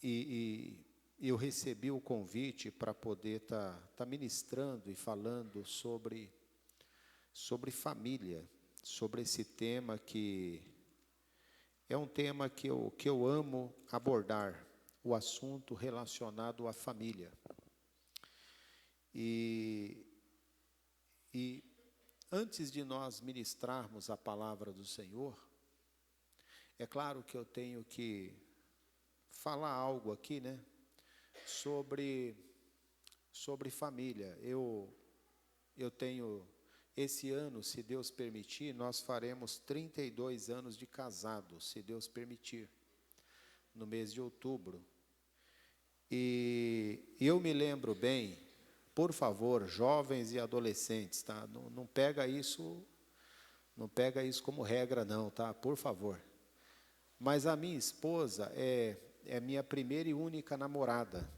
e eu recebi o convite para poder tá ministrando e falando sobre família, sobre esse tema que é um tema que eu amo abordar, o assunto relacionado à família. E antes de nós ministrarmos a palavra do Senhor, é claro que eu tenho que falar algo aqui, né? Sobre família. Eu tenho, esse ano, se Deus permitir, nós faremos 32 anos de casado, se Deus permitir, no mês de outubro. E eu me lembro bem, por favor, jovens e adolescentes, tá? Não pega isso como regra não, tá? Por favor. Mas a minha esposa é minha primeira e única namorada.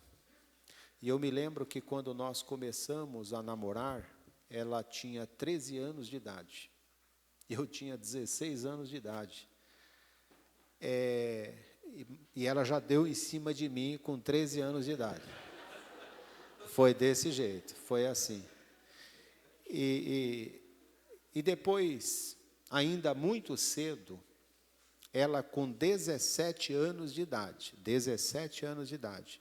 E eu me lembro que quando nós começamos a namorar, ela tinha 13 anos de idade. Eu tinha 16 anos de idade. E ela já deu em cima de mim com 13 anos de idade. Foi desse jeito, foi assim. E depois, ainda muito cedo, ela com 17 anos de idade, 17 anos de idade.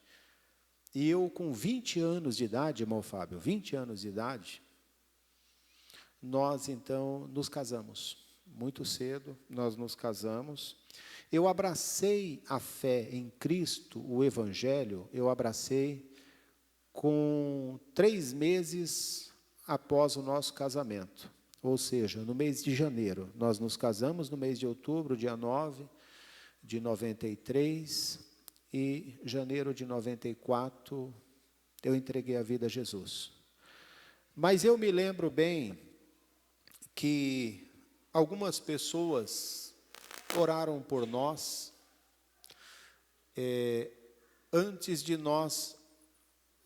E eu com 20 anos de idade, irmão Fábio, 20 anos de idade, nós então nos casamos. Muito cedo nós nos casamos. Eu abracei a fé em Cristo, o Evangelho, eu abracei com 3 meses após o nosso casamento. Ou seja, no mês de janeiro. Nós nos casamos no mês de outubro, dia 9 de 93, e janeiro de 94, eu entreguei a vida a Jesus. Mas eu me lembro bem que algumas pessoas oraram por nós antes de nós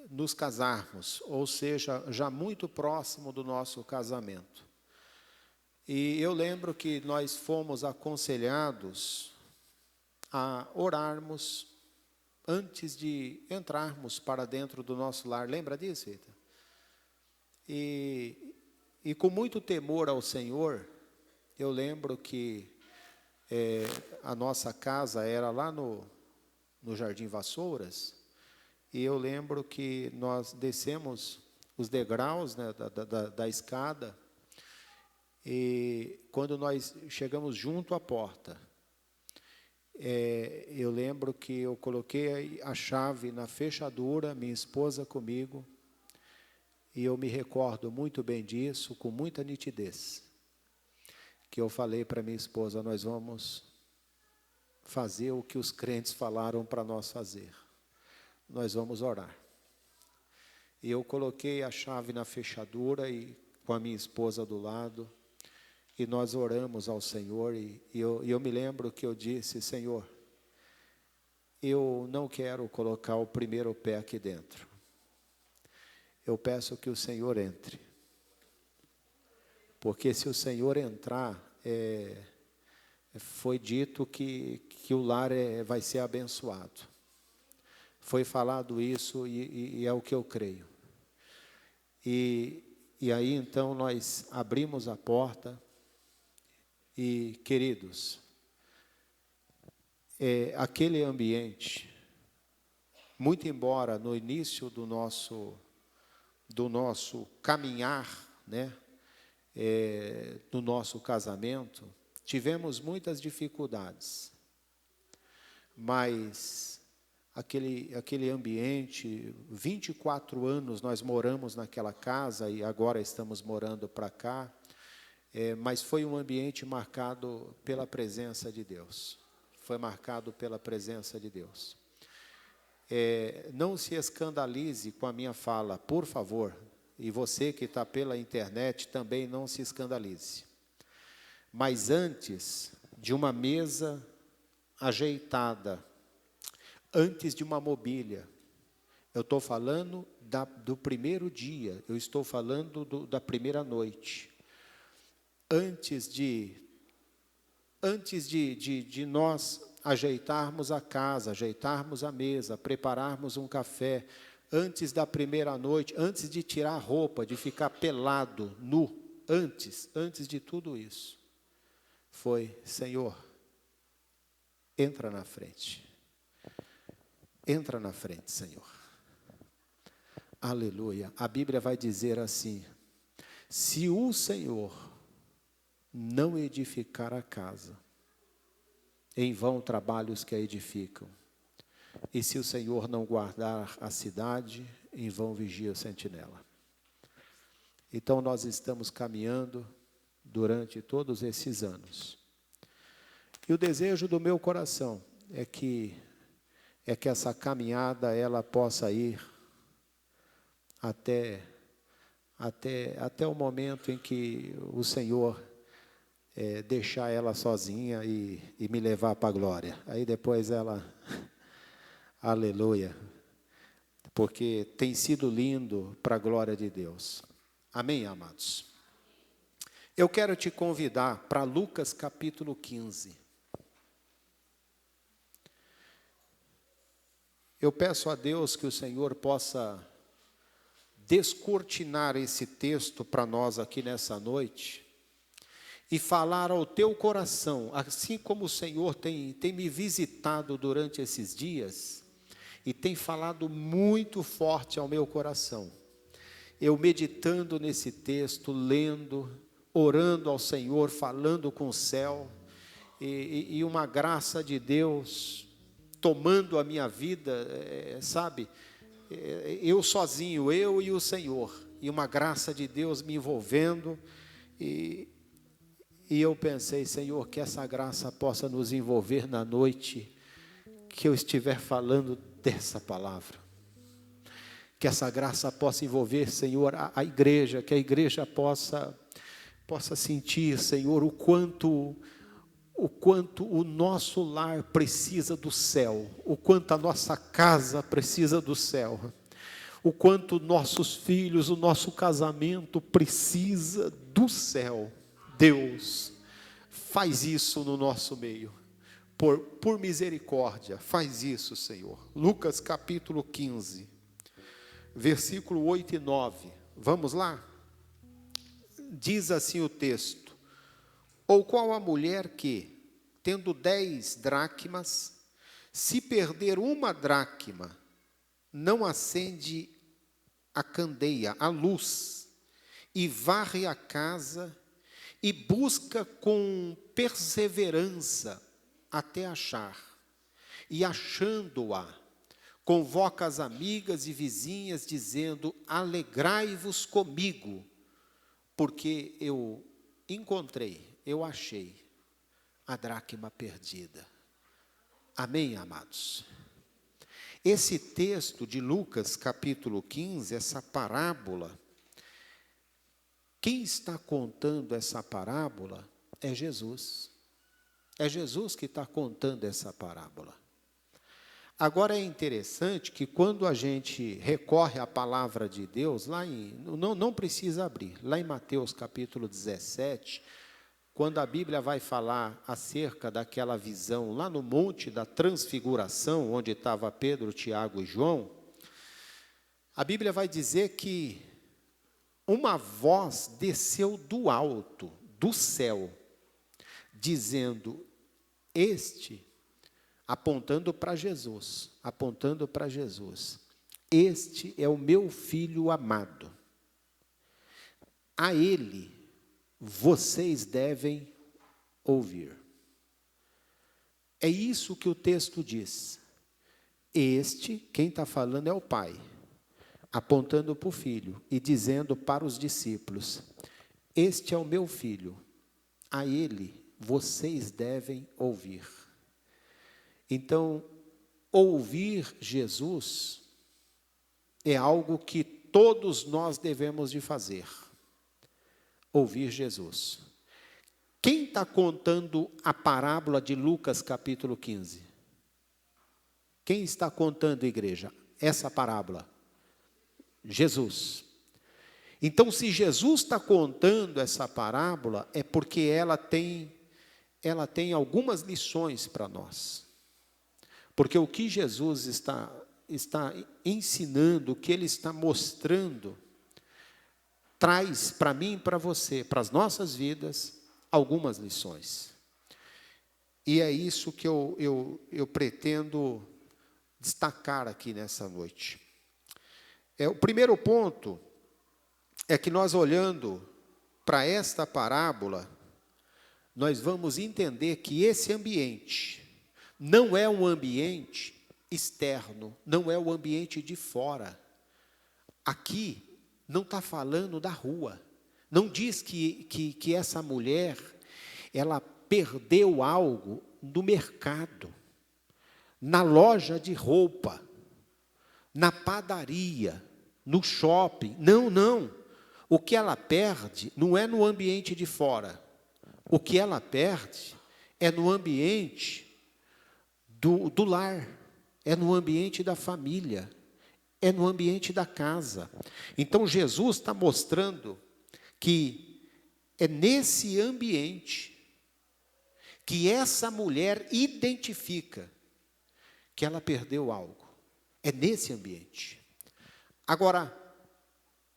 nos casarmos, ou seja, já muito próximo do nosso casamento. E eu lembro que nós fomos aconselhados a orarmos antes de entrarmos para dentro do nosso lar. Lembra disso, Rita? E com muito temor ao Senhor, eu lembro que a nossa casa era lá no Jardim Vassouras, e eu lembro que nós descemos os degraus, né, da escada, e quando nós chegamos junto à porta, eu lembro que eu coloquei a chave na fechadura, minha esposa comigo, e eu me recordo muito bem disso, com muita nitidez, que eu falei para minha esposa: nós vamos fazer o que os crentes falaram para nós fazer, nós vamos orar. E eu coloquei a chave na fechadura e com a minha esposa do lado, e nós oramos ao Senhor, e eu me lembro que eu disse: Senhor, eu não quero colocar o primeiro pé aqui dentro. Eu peço que o Senhor entre. Porque se o Senhor entrar, foi dito que o lar vai ser abençoado. Foi falado isso e é o que eu creio. E aí então nós abrimos a porta e, queridos, aquele ambiente, muito embora no início do nosso caminhar, né, do nosso casamento, tivemos muitas dificuldades, mas aquele ambiente, 24 anos nós moramos naquela casa e agora estamos morando para cá, mas foi um ambiente marcado pela presença de Deus. Foi marcado pela presença de Deus. Não se escandalize com a minha fala, por favor. E você que está pela internet também não se escandalize. Mas antes de uma mesa ajeitada, antes de uma mobília, eu estou falando do primeiro dia, eu estou falando da primeira noite. Antes de nós ajeitarmos a casa, ajeitarmos a mesa, prepararmos um café, antes da primeira noite, antes de tirar a roupa, de ficar pelado, nu, antes de tudo isso, foi: Senhor, entra na frente. Entra na frente, Senhor. Aleluia. A Bíblia vai dizer assim: se o Senhor não edificar a casa, em vão trabalham os que a edificam. E se o Senhor não guardar a cidade, em vão vigia o sentinela. Então nós estamos caminhando durante todos esses anos. E o desejo do meu coração é que essa caminhada ela possa ir até o momento em que o Senhor deixar ela sozinha e me levar para a glória. Aí depois ela, aleluia, porque tem sido lindo para a glória de Deus. Amém, amados? Eu quero te convidar para Lucas capítulo 15. Eu peço a Deus que o Senhor possa descortinar esse texto para nós aqui nessa noite e falar ao teu coração, assim como o Senhor tem me visitado durante esses dias e tem falado muito forte ao meu coração. Eu meditando nesse texto, lendo, orando ao Senhor, falando com o céu, e uma graça de Deus tomando a minha vida, sabe? Eu sozinho, eu e o Senhor, e uma graça de Deus me envolvendo, e eu pensei: Senhor, que essa graça possa nos envolver na noite que eu estiver falando dessa palavra. Que essa graça possa envolver, Senhor, a igreja, que a igreja possa sentir, Senhor, o quanto o nosso lar precisa do céu, o quanto a nossa casa precisa do céu, o quanto nossos filhos, o nosso casamento precisa do céu. Deus, faz isso no nosso meio, por misericórdia, faz isso, Senhor. Lucas capítulo 15, versículo 8 e 9, vamos lá? Diz assim o texto: ou qual a mulher que, tendo 10 dracmas, se perder uma dracma, não acende a candeia, a luz, e varre a casa, e busca com perseverança até achar, e achando-a, convoca as amigas e vizinhas, dizendo: alegrai-vos comigo, porque eu encontrei, eu achei a dracma perdida. Amém, amados? Esse texto de Lucas capítulo 15, essa parábola, quem está contando essa parábola é Jesus. É Jesus que está contando essa parábola. Agora é interessante que quando a gente recorre à palavra de Deus, não precisa abrir, lá em Mateus capítulo 17, quando a Bíblia vai falar acerca daquela visão lá no Monte da Transfiguração, onde estava Pedro, Tiago e João, a Bíblia vai dizer que uma voz desceu do alto, do céu, dizendo: apontando para Jesus, este é o meu filho amado, a ele vocês devem ouvir. É isso que o texto diz. Quem está falando é o Pai, apontando para o Filho e dizendo para os discípulos: este é o meu filho, a ele vocês devem ouvir. Então, ouvir Jesus é algo que todos nós devemos de fazer. Ouvir Jesus. Quem está contando a parábola de Lucas capítulo 15? Quem está contando, igreja, essa parábola? Jesus. Então, se Jesus está contando essa parábola, é porque ela tem algumas lições para nós. Porque o que Jesus está ensinando, o que Ele está mostrando, traz para mim e para você, para as nossas vidas, algumas lições. E é isso que eu pretendo destacar aqui nessa noite. O primeiro ponto é que nós, olhando para esta parábola, nós vamos entender que esse ambiente não é um ambiente externo, não é o ambiente de fora. Aqui não está falando da rua. Não diz que essa mulher, ela perdeu algo no mercado, na loja de roupa, na padaria, no shopping. Não, não. O que ela perde não é no ambiente de fora. O que ela perde é no ambiente do lar, é no ambiente da família, é no ambiente da casa. Então, Jesus está mostrando que é nesse ambiente que essa mulher identifica que ela perdeu algo. É nesse ambiente. Agora,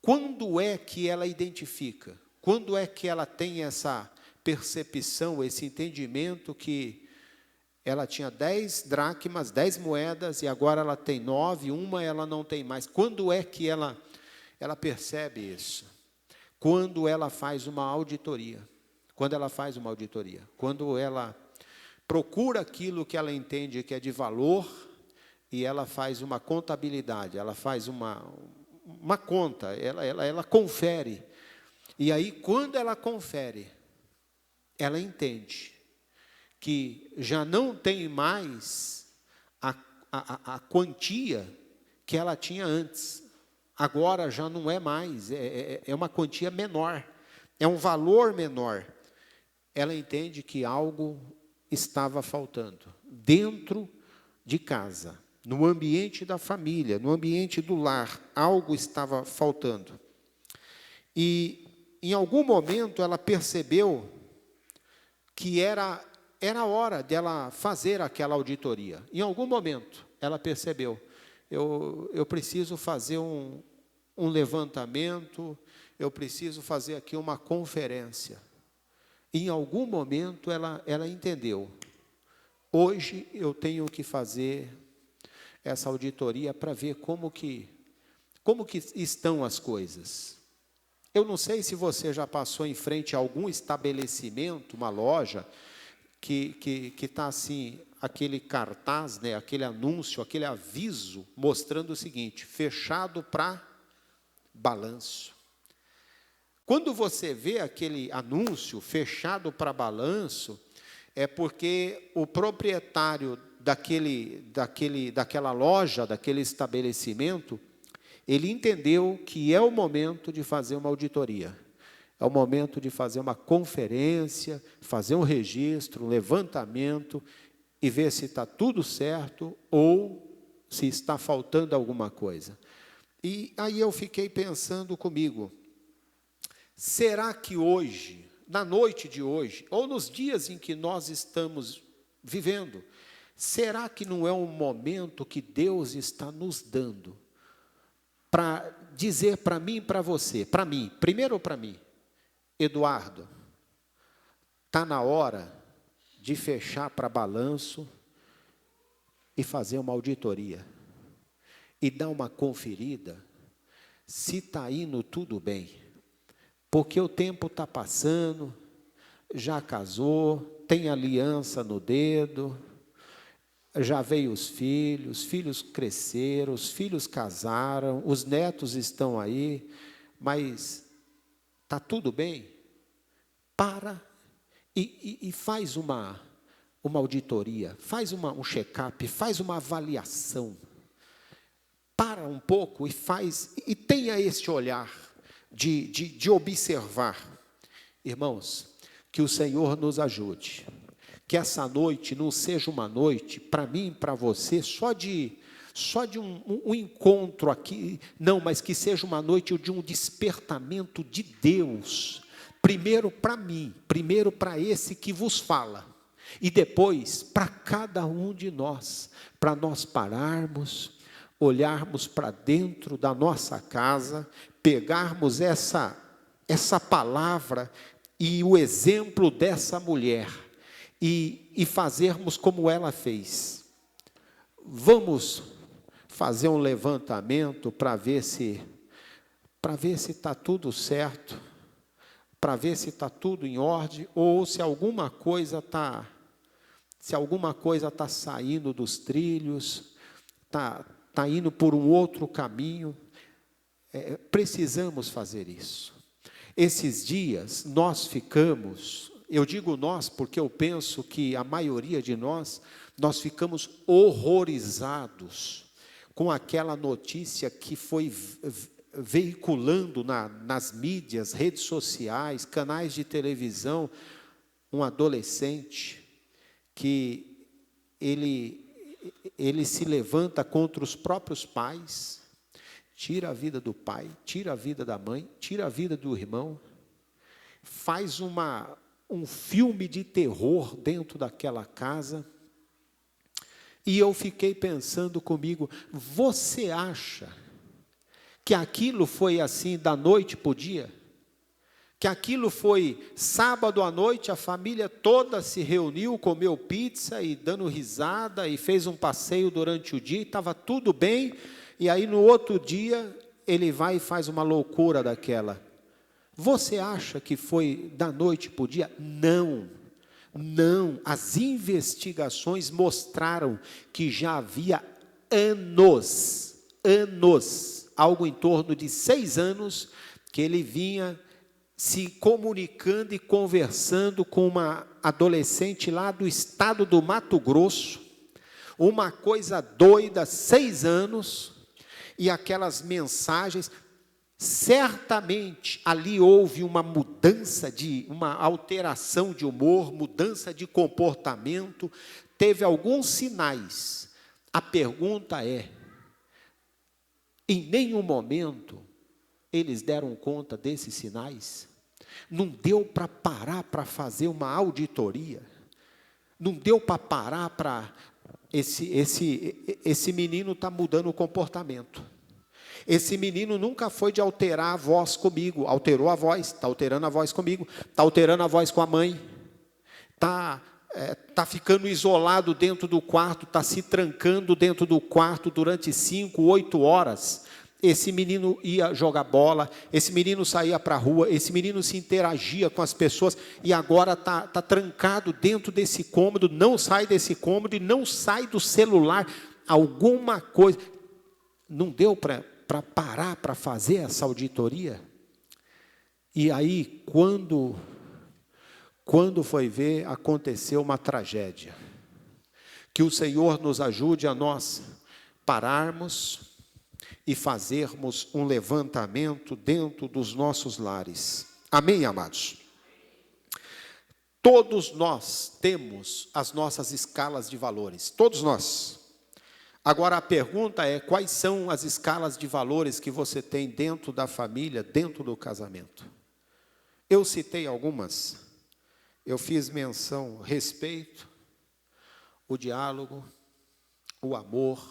quando é que ela identifica? Quando é que ela tem essa percepção, esse entendimento que ela tinha 10 dracmas, 10 moedas, e agora ela tem 9, uma ela não tem mais. Quando é que ela percebe isso? Quando ela faz uma auditoria. Quando ela faz uma auditoria. Quando ela procura aquilo que ela entende que é de valor, e ela faz uma contabilidade, ela faz uma conta, ela confere. E aí, quando ela confere, ela entende que já não tem mais a quantia que ela tinha antes. Agora já não é mais, é uma quantia menor, é um valor menor. Ela entende que algo estava faltando dentro de casa, no ambiente da família, no ambiente do lar, algo estava faltando. E em algum momento ela percebeu que era hora dela fazer aquela auditoria. Em algum momento ela percebeu, eu preciso fazer um levantamento, eu preciso fazer aqui uma conferência. Em algum momento ela entendeu, hoje eu tenho que fazer essa auditoria para ver como que estão as coisas. Eu não sei se você já passou em frente a algum estabelecimento, uma loja, que está assim, aquele cartaz, né, aquele anúncio, aquele aviso, mostrando o seguinte, fechado para balanço. Quando você vê aquele anúncio, fechado para balanço, é porque o proprietário daquela loja, daquele estabelecimento, ele entendeu que é o momento de fazer uma auditoria. É o momento de fazer uma conferência, fazer um registro, um levantamento, e ver se está tudo certo ou se está faltando alguma coisa. E aí eu fiquei pensando comigo, será que hoje, na noite de hoje, ou nos dias em que nós estamos vivendo, será que não é um momento que Deus está nos dando para dizer para mim e para você, para mim, primeiro para mim, Eduardo, está na hora de fechar para balanço e fazer uma auditoria e dar uma conferida se está indo tudo bem, porque o tempo está passando, já casou, tem aliança no dedo, já veio os filhos cresceram, os filhos casaram, os netos estão aí, mas está tudo bem? Para e faz uma auditoria, faz um check-up, faz uma avaliação. Para um pouco e tenha esse olhar de observar. Irmãos, que o Senhor nos ajude. Que essa noite não seja uma noite, para mim e para você, só de um encontro aqui, não, mas que seja uma noite de um despertamento de Deus, primeiro para mim, primeiro para esse que vos fala, E depois, para cada um de nós, para nós pararmos, olharmos para dentro da nossa casa, pegarmos essa palavra e o exemplo dessa mulher e fazermos como ela fez. Vamos fazer um levantamento para ver se está tudo certo, para ver se está tudo em ordem, ou se alguma coisa está saindo dos trilhos, está indo por um outro caminho. Precisamos fazer isso. Esses dias nós ficamos, eu digo nós porque eu penso que a maioria de nós ficamos horrorizados com aquela notícia que foi veiculando nas mídias, redes sociais, canais de televisão, um adolescente que ele se levanta contra os próprios pais, tira a vida do pai, tira a vida da mãe, tira a vida do irmão, faz um filme de terror dentro daquela casa. E eu fiquei pensando comigo, você acha que aquilo foi assim da noite para o dia? Que aquilo foi sábado à noite, a família toda se reuniu, comeu pizza e dando risada e fez um passeio durante o dia e estava tudo bem, e aí no outro dia ele vai e faz uma loucura daquela. Você acha que foi da noite para o dia? Não, as investigações mostraram que já havia anos, algo em torno de 6 anos, que ele vinha se comunicando e conversando com uma adolescente lá do estado do Mato Grosso, uma coisa doida, 6 anos, e aquelas mensagens, certamente ali houve uma mudança, uma alteração de humor, mudança de comportamento, teve alguns sinais. A pergunta é, em nenhum momento eles deram conta desses sinais? Não deu para parar para fazer uma auditoria? Não deu para parar para... Esse menino está mudando o comportamento. Esse menino nunca foi de alterar a voz comigo, alterou a voz, está alterando a voz comigo, está alterando a voz com a mãe, está ficando isolado dentro do quarto, está se trancando dentro do quarto durante 5, 8 horas. Esse menino ia jogar bola, esse menino saía para a rua, esse menino se interagia com as pessoas e agora está trancado dentro desse cômodo, não sai desse cômodo e não sai do celular. Alguma coisa. Não deu para parar para fazer essa auditoria? E aí, quando foi ver, aconteceu uma tragédia. Que o Senhor nos ajude a nós pararmos e fazermos um levantamento dentro dos nossos lares. Amém, amados? Todos nós temos as nossas escalas de valores, todos nós. Agora a pergunta é, quais são as escalas de valores que você tem dentro da família, dentro do casamento? Eu citei algumas, eu fiz menção, respeito, o diálogo, o amor,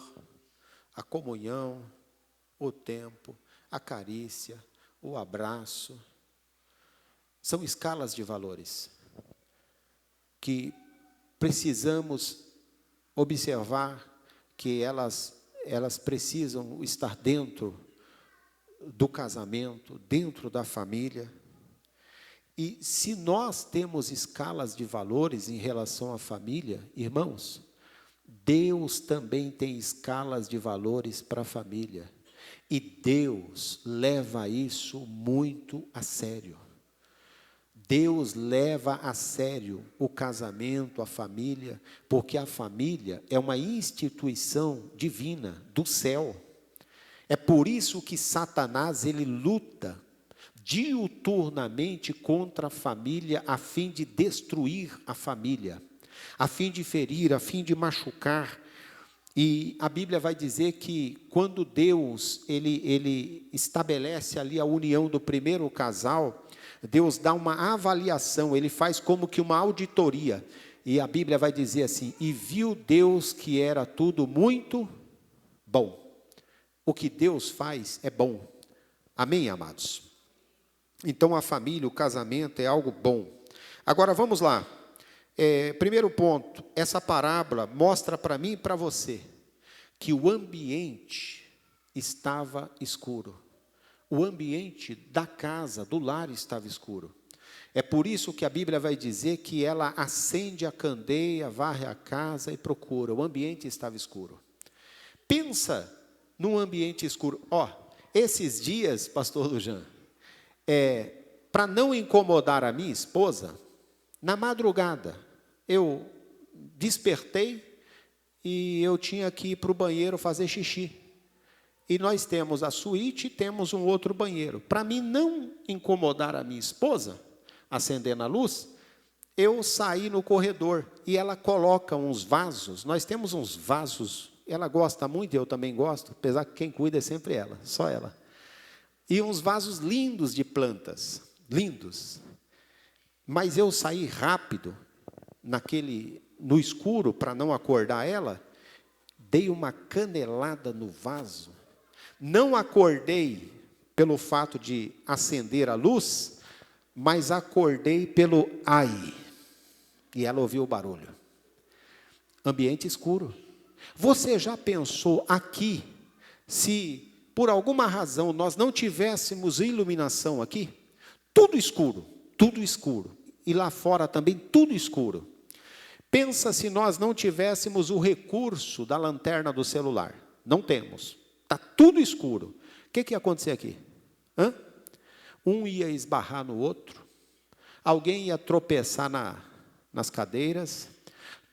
a comunhão, o tempo, a carícia, o abraço. São escalas de valores que precisamos observar, que elas precisam estar dentro do casamento, dentro da família. E se nós temos escalas de valores em relação à família, irmãos, Deus também tem escalas de valores para a família. E Deus leva isso muito a sério. Deus leva a sério o casamento, a família, porque a família é uma instituição divina do céu. É por isso que Satanás, ele luta diuturnamente contra a família, a fim de destruir a família, a fim de ferir, a fim de machucar. E a Bíblia vai dizer que quando Deus ele estabelece ali a união do primeiro casal, Deus dá uma avaliação, ele faz como que uma auditoria. E a Bíblia vai dizer assim: e viu Deus que era tudo muito bom. O que Deus faz é bom. Amém, amados? Então a família, o casamento é algo bom. Agora vamos lá. Primeiro ponto, essa parábola mostra para mim e para você que o ambiente estava escuro. O ambiente da casa, do lar estava escuro. É por isso que a Bíblia vai dizer que ela acende a candeia, varre a casa e procura. O ambiente estava escuro. Pensa num ambiente escuro. Esses dias, pastor Lujan, para não incomodar a minha esposa, na madrugada, eu despertei e eu tinha que ir para o banheiro fazer xixi. E nós temos a suíte e temos um outro banheiro. Para mim não incomodar a minha esposa, acendendo a luz, eu saí no corredor e ela coloca uns vasos. Nós temos uns vasos, ela gosta muito, eu também gosto, apesar que quem cuida é sempre ela, só ela. E uns vasos lindos de plantas, lindos. Mas eu saí rápido, no escuro, para não acordar ela, dei uma canelada no vaso. Não acordei pelo fato de acender a luz, mas acordei pelo ai. E ela ouviu o barulho. Ambiente escuro. Você já pensou aqui, se por alguma razão nós não tivéssemos iluminação aqui? Tudo escuro, tudo escuro. E lá fora também tudo escuro. Pensa se nós não tivéssemos o recurso da lanterna do celular. Não temos. Está tudo escuro. O que ia acontecer aqui? Um ia esbarrar no outro. Alguém ia tropeçar nas cadeiras.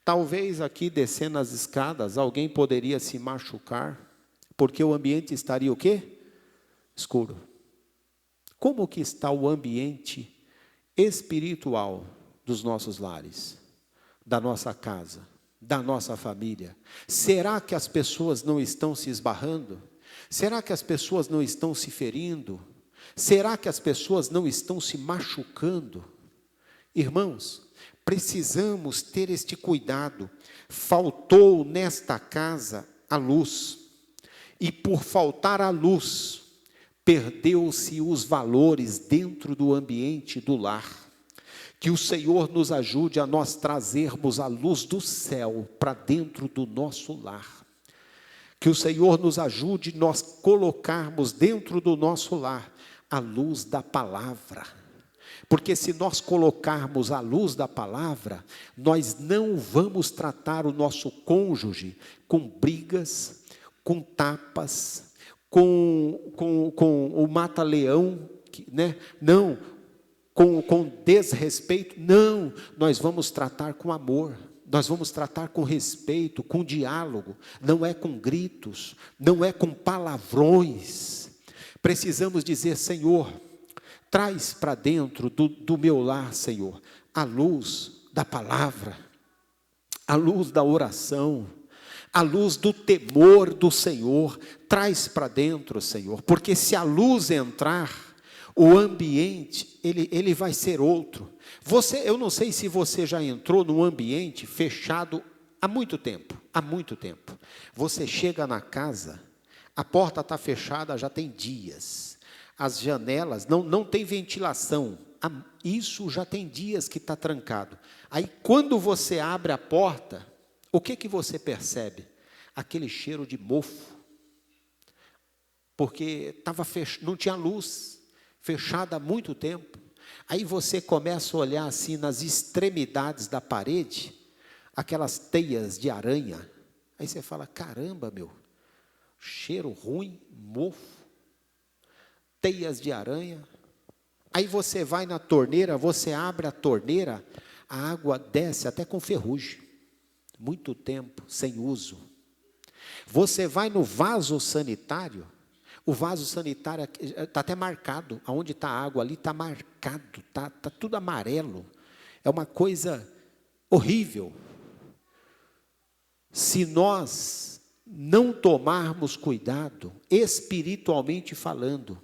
Talvez aqui descendo as escadas, alguém poderia se machucar. Porque o ambiente estaria o quê? Escuro. Como que está o ambiente espiritual dos nossos lares, da nossa casa, da nossa família? Será que as pessoas não estão se esbarrando? Será que as pessoas não estão se ferindo? Será que as pessoas não estão se machucando? Irmãos, precisamos ter este cuidado. Faltou nesta casa a luz, e por faltar a luz, perdeu-se os valores dentro do ambiente do lar. Que o Senhor nos ajude a nós trazermos a luz do céu para dentro do nosso lar. Que o Senhor nos ajude nós colocarmos dentro do nosso lar a luz da palavra. Porque se nós colocarmos a luz da palavra, nós não vamos tratar o nosso cônjuge com brigas, com tapas, com o mata-leão, né? Não, com desrespeito. Não, nós vamos tratar com amor. Nós vamos tratar com respeito, com diálogo. Não é com gritos, não é com palavrões. Precisamos dizer: Senhor, traz para dentro do meu lar, Senhor, a luz da palavra, a luz da oração, a luz do temor do Senhor. Traz para dentro, Senhor, porque se a luz entrar, o ambiente, ele vai ser outro. Eu não sei se você já entrou num ambiente fechado há muito tempo. Você chega na casa, a porta está fechada já tem dias. As janelas não tem ventilação. Isso já tem dias que está trancado. Aí quando você abre a porta, o que você percebe? Aquele cheiro de mofo. Porque não tinha luz, fechada há muito tempo. Aí você começa a olhar assim nas extremidades da parede, aquelas teias de aranha. Aí você fala: caramba, cheiro ruim, mofo, teias de aranha. Aí você vai na torneira, você abre a torneira, a água desce até com ferrugem. Muito tempo sem uso. Você vai no vaso sanitário, o vaso sanitário está até marcado. Aonde está a água ali está marcado, está tudo amarelo. É uma coisa horrível. Se nós não tomarmos cuidado, espiritualmente falando,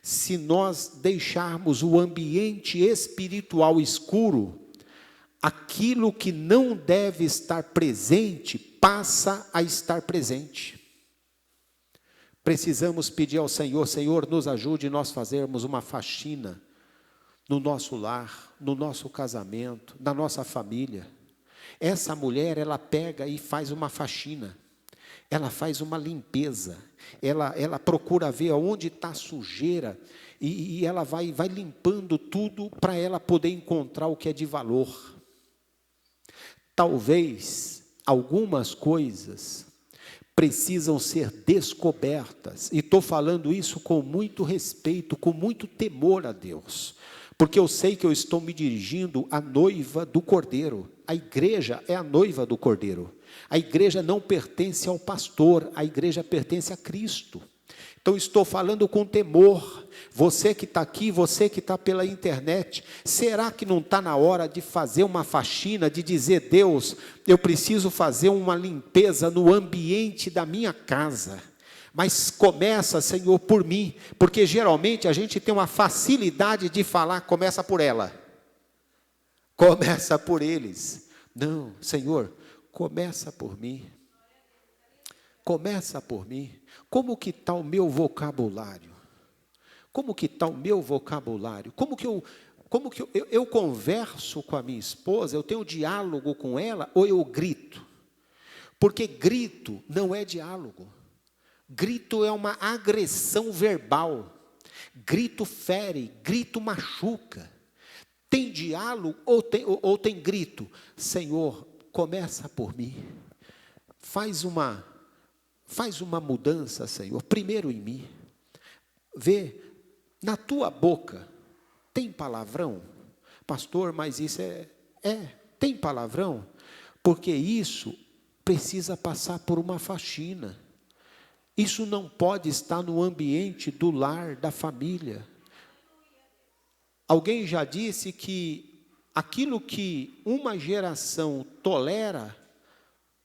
se nós deixarmos o ambiente espiritual escuro, aquilo que não deve estar presente, passa a estar presente. Precisamos pedir ao Senhor: Senhor, nos ajude nós fazermos uma faxina no nosso lar, no nosso casamento, na nossa família. Essa mulher, ela pega e faz uma faxina, ela faz uma limpeza, ela procura ver onde está a sujeira, e ela vai limpando tudo para ela poder encontrar o que é de valor. Talvez algumas coisas precisam ser descobertas, e estou falando isso com muito respeito, com muito temor a Deus, porque eu sei que eu estou me dirigindo à noiva do Cordeiro. A igreja é a noiva do Cordeiro. A igreja não pertence ao pastor, a igreja pertence a Cristo. Então estou falando com temor. Você que está aqui, você que está pela internet, será que não está na hora de fazer uma faxina, de dizer: Deus, eu preciso fazer uma limpeza no ambiente da minha casa? Mas começa, Senhor, por mim, porque geralmente a gente tem uma facilidade de falar: começa por ela, começa por eles. Não, Senhor, começa por mim. Começa por mim. Como que está o meu vocabulário? Como que está o meu vocabulário? Como que eu converso com a minha esposa? Eu tenho diálogo com ela ou eu grito? Porque grito não é diálogo. Grito é uma agressão verbal. Grito fere, grito machuca. Tem diálogo ou tem grito? Senhor, começa por mim. Faz uma mudança, Senhor, primeiro em mim. Vê, na tua boca tem palavrão? Pastor, mas isso tem palavrão? Porque isso precisa passar por uma faxina. Isso não pode estar no ambiente do lar, da família. Alguém já disse que aquilo que uma geração tolera,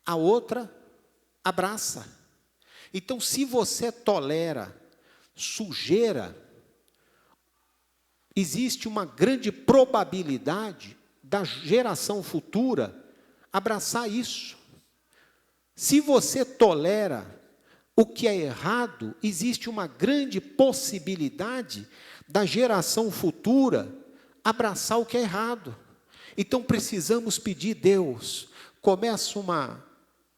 a outra abraça. Então, se você tolera sujeira, existe uma grande probabilidade da geração futura abraçar isso. Se você tolera o que é errado, existe uma grande possibilidade da geração futura abraçar o que é errado. Então precisamos pedir: Deus, começa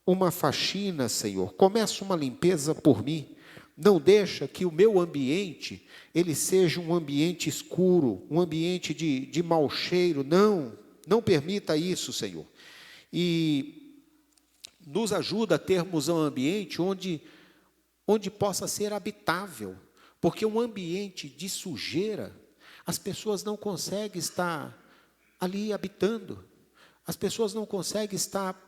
uma faxina, Senhor, começa uma limpeza por mim. Não deixa que o meu ambiente, ele seja um ambiente escuro, um ambiente de mau cheiro. Não permita isso, Senhor. E nos ajuda a termos um ambiente onde possa ser habitável, porque um ambiente de sujeira, as pessoas não conseguem estar ali habitando, as pessoas não conseguem estar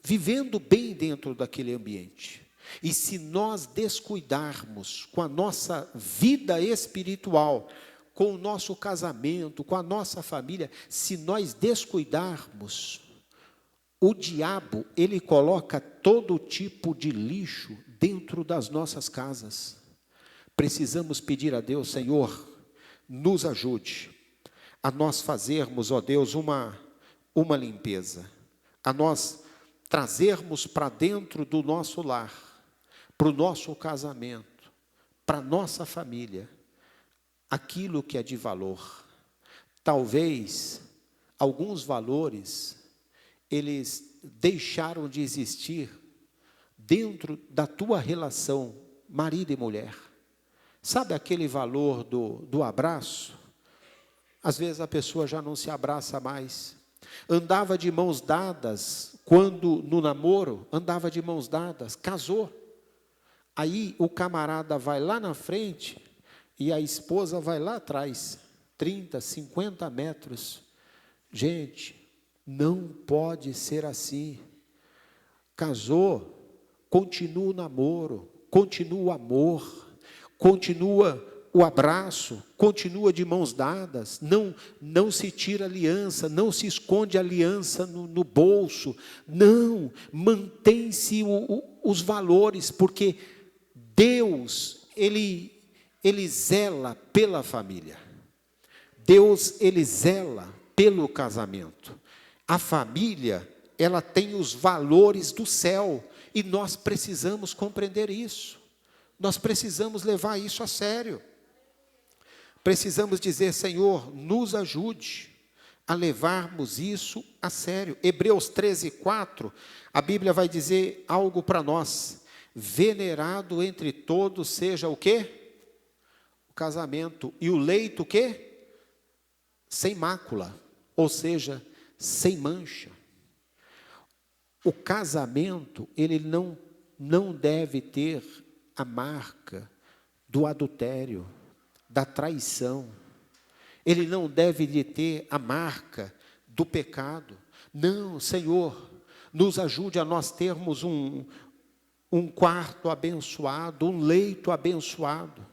vivendo bem dentro daquele ambiente. E se nós descuidarmos com a nossa vida espiritual, com o nosso casamento, com a nossa família, se nós descuidarmos, o diabo, ele coloca todo tipo de lixo dentro das nossas casas. Precisamos pedir a Deus: Senhor, nos ajude a nós fazermos, ó Deus, uma limpeza, a nós trazermos para dentro do nosso lar, para o nosso casamento, para a nossa família, aquilo que é de valor. Talvez alguns valores, eles deixaram de existir dentro da tua relação marido e mulher. Sabe aquele valor do abraço? Às vezes a pessoa já não se abraça mais. Andava de mãos dadas, quando no namoro, andava de mãos dadas, casou. Aí o camarada vai lá na frente e a esposa vai lá atrás, 30, 50 metros. Gente, não pode ser assim. Casou, continua o namoro, continua o amor, continua o abraço, continua de mãos dadas, não se tira aliança, não se esconde aliança no bolso, não, mantém-se os valores, porque Deus, Ele zela pela família, Deus, Ele zela pelo casamento. A família, ela tem os valores do céu, e nós precisamos compreender isso. Nós precisamos levar isso a sério. Precisamos dizer: Senhor, nos ajude a levarmos isso a sério. Hebreus 13:4, a Bíblia vai dizer algo para nós: venerado entre todos seja o quê? O casamento. E o leito o quê? Sem mácula, ou seja, sem mancha. O casamento, ele não deve ter a marca do adultério, da traição. Ele não deve ter a marca do pecado. Não, Senhor, nos ajude a nós termos um quarto abençoado, um leito abençoado.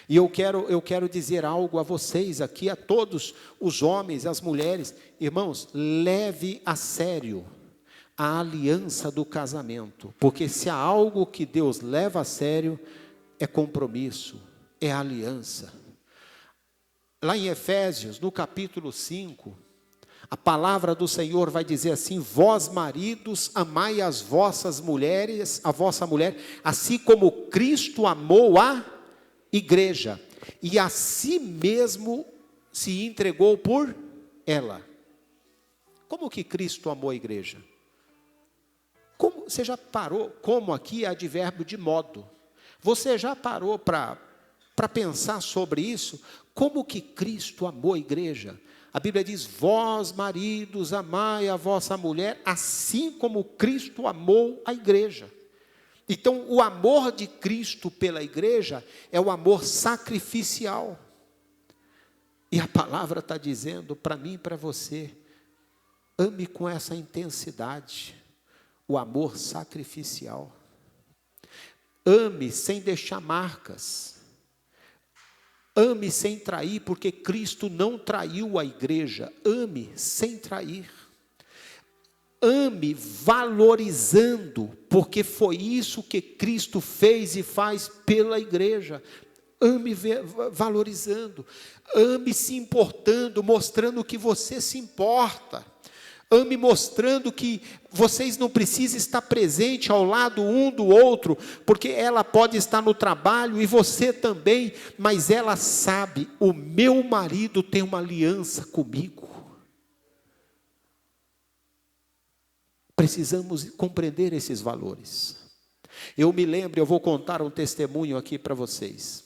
E eu quero dizer algo a vocês aqui, a todos os homens, as mulheres. Irmãos, leve a sério a aliança do casamento. Porque se há algo que Deus leva a sério, é compromisso, é aliança. Lá em Efésios, no capítulo 5, a palavra do Senhor vai dizer assim: vós maridos, amai as vossas mulheres, a vossa mulher, assim como Cristo amou a igreja, e a si mesmo se entregou por ela. Como que Cristo amou a igreja? Como, você já parou, como aqui é advérbio de modo, você já parou para pensar sobre isso? Como que Cristo amou a igreja? A Bíblia diz: vós maridos, amai a vossa mulher, assim como Cristo amou a igreja. Então, o amor de Cristo pela igreja é o amor sacrificial. E a palavra está dizendo para mim e para você: ame com essa intensidade o amor sacrificial. Ame sem deixar marcas. Ame sem trair, porque Cristo não traiu a igreja. Ame sem trair. Ame valorizando, porque foi isso que Cristo fez e faz pela igreja. Ame valorizando. Ame se importando, mostrando que você se importa. Ame mostrando que vocês não precisam estar presente ao lado um do outro, porque ela pode estar no trabalho e você também, mas ela sabe: o meu marido tem uma aliança comigo. Precisamos compreender esses valores. Eu me lembro, eu vou contar um testemunho aqui para vocês.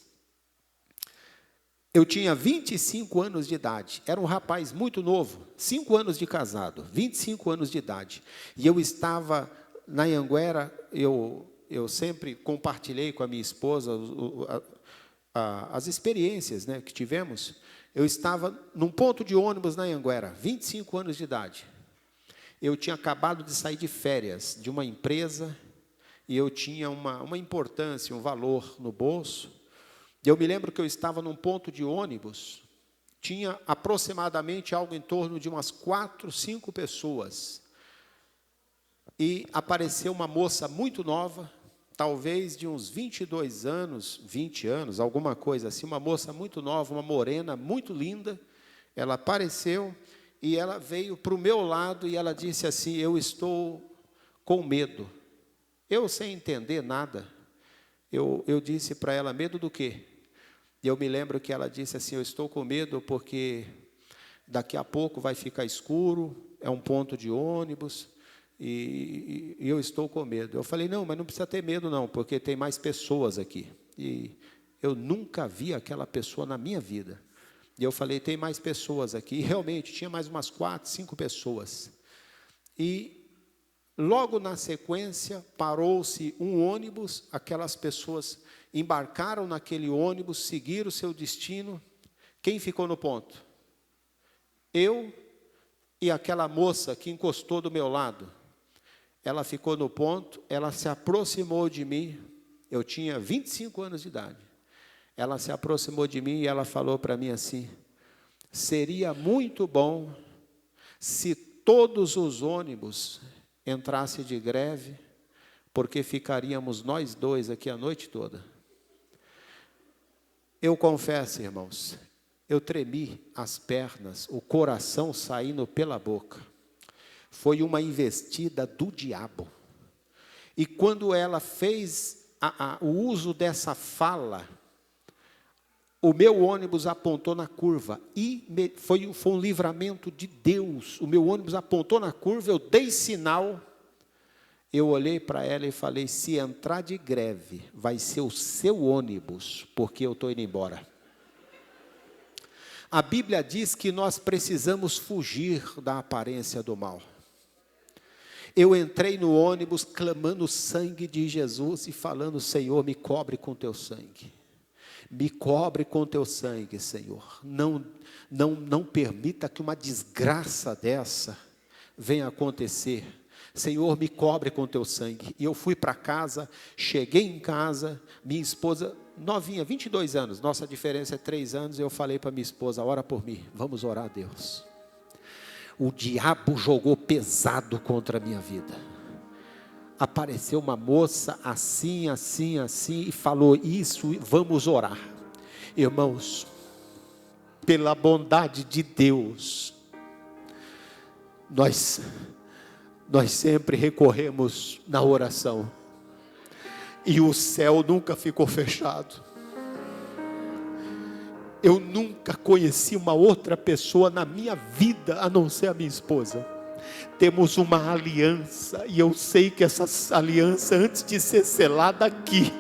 Eu tinha 25 anos de idade, era um rapaz muito novo, 5 anos de casado, 25 anos de idade. E eu estava na Anhanguera, eu sempre compartilhei com a minha esposa as experiências, né, que tivemos. Eu estava num ponto de ônibus na Anhanguera, 25 anos de idade. Eu tinha acabado de sair de férias de uma empresa, e eu tinha uma importância, um valor no bolso. Eu me lembro que eu estava num ponto de ônibus, tinha aproximadamente algo em torno de umas 4, 5 pessoas. E apareceu uma moça muito nova, talvez de uns 22 anos, 20 anos, alguma coisa assim, uma moça muito nova, uma morena, muito linda. Ela apareceu e ela veio para o meu lado e ela disse assim: eu estou com medo. Eu, sem entender nada, eu disse para ela: medo do quê? E eu me lembro que ela disse assim: eu estou com medo porque daqui a pouco vai ficar escuro, é um ponto de ônibus, e eu estou com medo. Eu falei: não, mas não precisa ter medo não, porque tem mais pessoas aqui. E eu nunca vi aquela pessoa na minha vida. E eu falei: tem mais pessoas aqui. E realmente, tinha mais umas 4, 5 pessoas. E logo na sequência, parou-se um ônibus, aquelas pessoas embarcaram naquele ônibus, seguiram o seu destino. Quem ficou no ponto? Eu e aquela moça que encostou do meu lado. Ela ficou no ponto, ela se aproximou de mim, eu tinha 25 anos de idade. Ela se aproximou de mim e ela falou para mim assim: seria muito bom se todos os ônibus entrassem de greve, porque ficaríamos nós dois aqui a noite toda. Eu confesso, irmãos, eu tremi as pernas, o coração saindo pela boca. Foi uma investida do diabo. E quando ela fez o uso dessa fala, o meu ônibus apontou na curva. E foi um livramento de Deus. O meu ônibus apontou na curva, eu dei sinal. Eu olhei para ela e falei, se entrar de greve, vai ser o seu ônibus, porque eu estou indo embora. A Bíblia diz que nós precisamos fugir da aparência do mal. Eu entrei no ônibus clamando o sangue de Jesus e falando, Senhor, me cobre com teu sangue. Me cobre com teu sangue, Senhor. Não permita que uma desgraça dessa venha acontecer. Senhor, me cobre com teu sangue. E eu fui para casa, cheguei em casa, minha esposa, novinha, 22 anos, nossa diferença é 3 anos, eu falei para minha esposa, ora por mim, vamos orar a Deus. O diabo jogou pesado contra a minha vida. Apareceu uma moça assim, assim, assim, e falou isso, vamos orar. Irmãos, pela bondade de Deus, nós sempre recorremos na oração, e o céu nunca ficou fechado. Eu nunca conheci uma outra pessoa na minha vida, a não ser a minha esposa. Temos uma aliança, e eu sei que essa aliança, antes de ser selada aqui,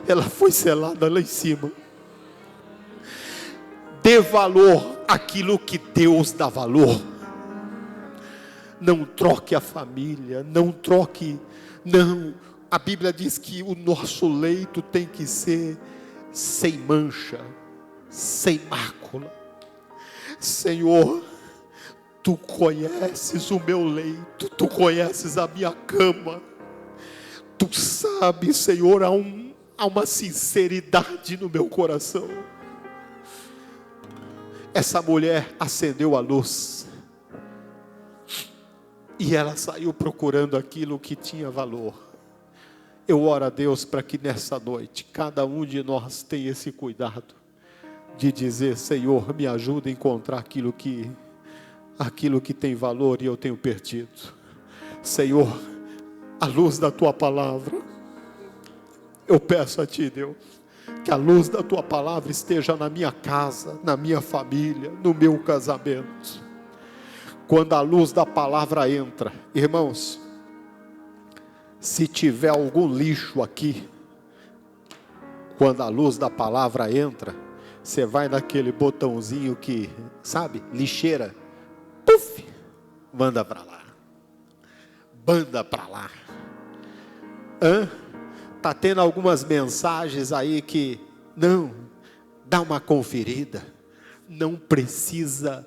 ela foi selada lá em cima. Dê valor àquilo que Deus dá valor. Não troque a família, não. A Bíblia diz que o nosso leito tem que ser sem mancha, sem mácula. Senhor, tu conheces o meu leito, tu conheces a minha cama, tu sabes, Senhor, há uma sinceridade no meu coração. Essa mulher acendeu a luz, e ela saiu procurando aquilo que tinha valor. Eu oro a Deus para que nessa noite, cada um de nós tenha esse cuidado, de dizer, Senhor, me ajuda a encontrar aquilo que tem valor e eu tenho perdido. Senhor, a luz da tua palavra, eu peço a ti, Deus, que a luz da tua palavra esteja na minha casa, na minha família, no meu casamento. Quando a luz da palavra entra, irmãos, se tiver algum lixo aqui, quando a luz da palavra entra, você vai naquele botãozinho que, sabe, lixeira, puf, manda para lá. Manda para lá. Está tendo algumas mensagens aí que, não, dá uma conferida. Não precisa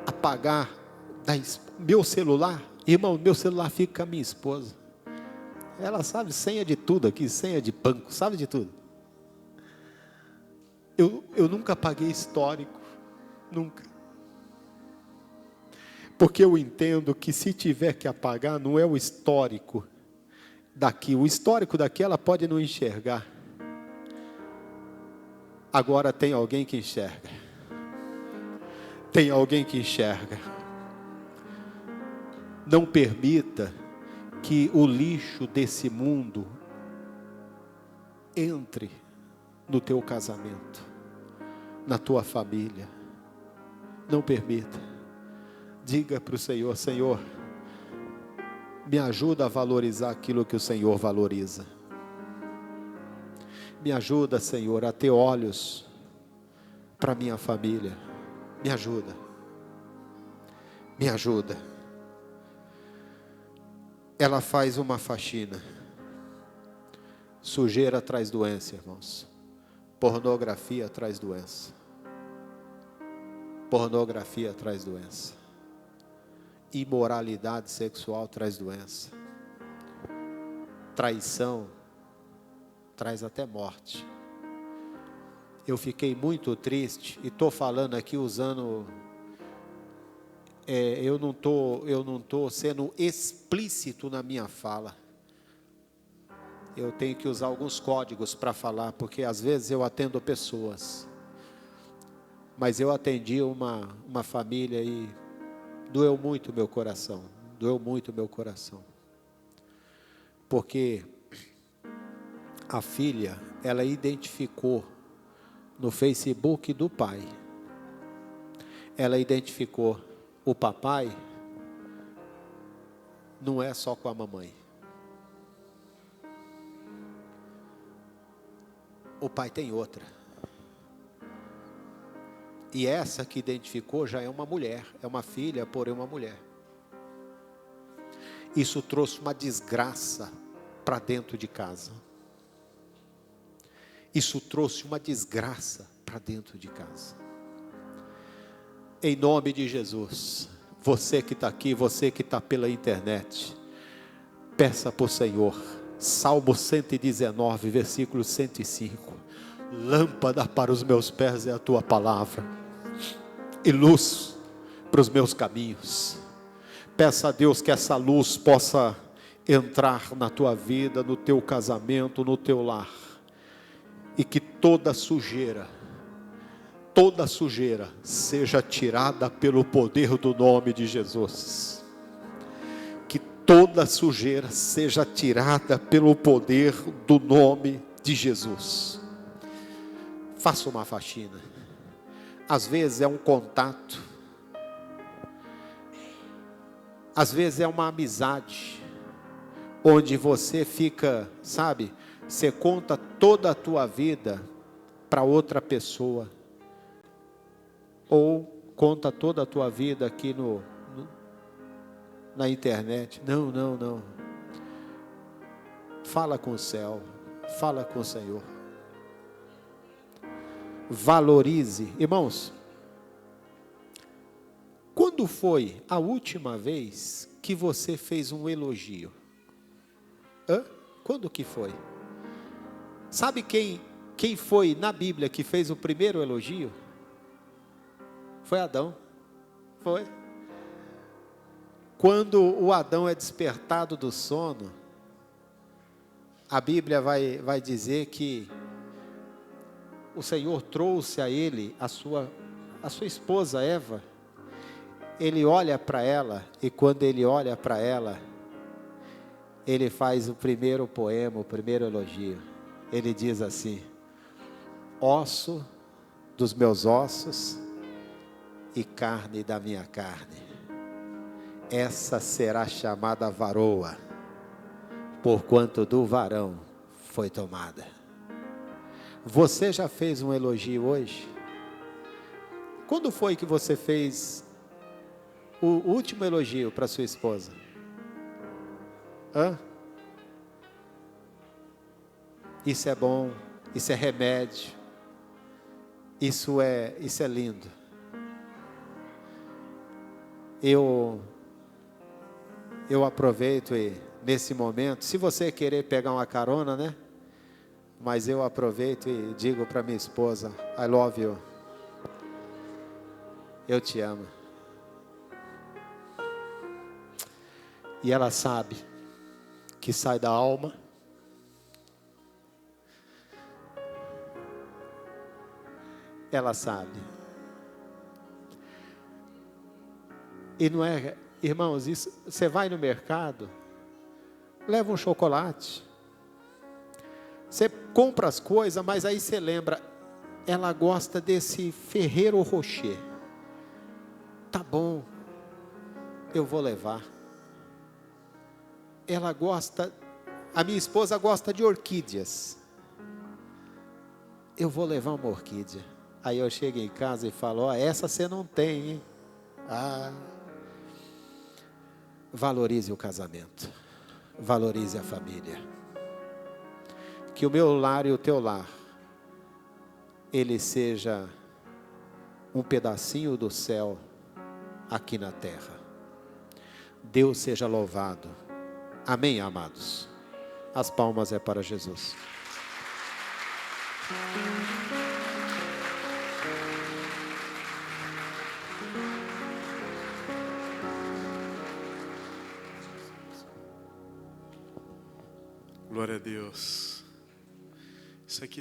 apagar meu celular. Irmão, meu celular fica com a minha esposa. Ela sabe senha de tudo aqui, senha de banco, sabe de tudo. Eu nunca apaguei histórico, nunca. Porque eu entendo que se tiver que apagar, não é o histórico daqui. O histórico daqui ela pode não enxergar. Agora tem alguém que enxerga. Tem alguém que enxerga. Não permita que o lixo desse mundo entre no teu casamento, na tua família. Não permita. Diga para o Senhor, Senhor, me ajuda a valorizar aquilo que o Senhor valoriza. Me ajuda, Senhor, a ter olhos para minha família. Me ajuda. Me ajuda. Ela faz uma faxina. Sujeira traz doença, irmãos. Pornografia traz doença. Pornografia traz doença. Imoralidade sexual traz doença. Traição traz até morte. Eu fiquei muito triste, e estou falando aqui usando, eu não estou sendo explícito na minha fala. Eu tenho que usar alguns códigos para falar, porque às vezes eu atendo pessoas. Mas eu atendi uma família aí, doeu muito o meu coração, doeu muito o meu coração. Porque a filha, ela identificou no Facebook do pai, ela identificou o papai, não é só com a mamãe. O pai tem outra. E essa que identificou já é uma mulher, é uma filha, porém uma mulher. Isso trouxe uma desgraça para dentro de casa. Isso trouxe uma desgraça para dentro de casa. Em nome de Jesus, você que está aqui, você que está pela internet, peça para o Senhor, Salmo 119, versículo 105, lâmpada para os meus pés é a tua palavra, e luz para os meus caminhos. Peça a Deus que essa luz possa entrar na tua vida, no teu casamento, no teu lar, e que toda sujeira seja tirada pelo poder do nome de Jesus. Que toda sujeira seja tirada pelo poder do nome de Jesus. Faça uma faxina. Às vezes é um contato, às vezes é uma amizade, onde você fica, sabe, você conta toda a tua vida para outra pessoa, ou conta toda a tua vida aqui na internet. Não. Fala com o céu, fala com o Senhor. Valorize. Irmãos, quando foi a última vez que você fez um elogio? Quando que foi? Sabe quem foi na Bíblia que fez o primeiro elogio? Foi Adão. Foi. Quando o Adão é despertado do sono, a Bíblia vai dizer que o Senhor trouxe a ele a sua esposa Eva. Ele olha para ela, e quando ele olha para ela, ele faz o primeiro poema, o primeiro elogio. Ele diz assim: osso dos meus ossos e carne da minha carne, essa será chamada varoa, porquanto do varão foi tomada. Você já fez um elogio hoje? Quando foi que você fez o último elogio para sua esposa? Isso é bom, isso é remédio, isso é lindo. Eu aproveito e nesse momento, se você querer pegar uma carona, né? Mas eu aproveito e digo para minha esposa: I love you. Eu te amo. E ela sabe que sai da alma. Ela sabe. E não é, irmãos, isso, você vai no mercado, leva um chocolate, você compra as coisas, mas aí você lembra, ela gosta desse Ferrero Rocher. Tá bom, eu vou levar. Ela gosta, a minha esposa gosta de orquídeas. Eu vou levar uma orquídea. Aí eu chego em casa e falo: ó, essa você não tem, hein? Valorize o casamento, valorize a família. Que o meu lar e o teu lar, ele seja um pedacinho do céu aqui na terra. Deus seja louvado. Amém, amados? As palmas é para Jesus. Glória a Deus. Isso aqui